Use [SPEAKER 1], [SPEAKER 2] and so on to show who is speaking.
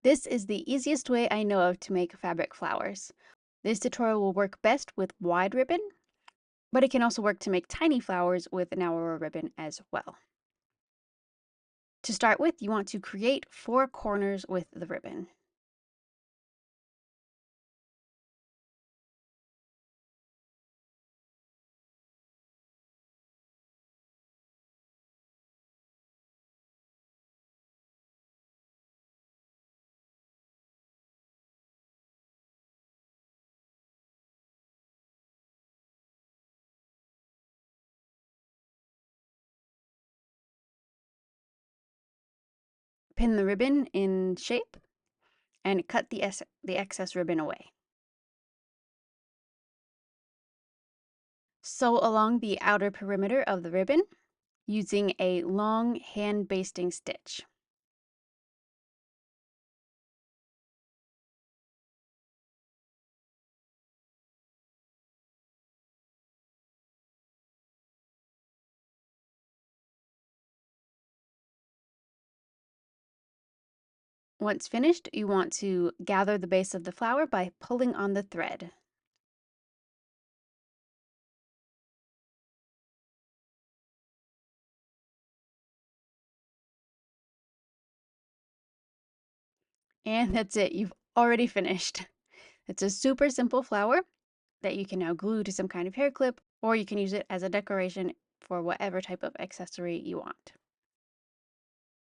[SPEAKER 1] This is the easiest way I know of to make fabric flowers. This tutorial will work best with wide ribbon, but it can also work to make tiny flowers with narrower ribbon as well. To start with, you want to create 4 corners with the ribbon. Pin the ribbon in shape and cut the excess ribbon away. Sew along the outer perimeter of the ribbon using a long hand basting stitch. Once finished, you want to gather the base of the flower by pulling on the thread. And that's it, you've already finished. It's a super simple flower that you can now glue to some kind of hair clip, or you can use it as a decoration for whatever type of accessory you want.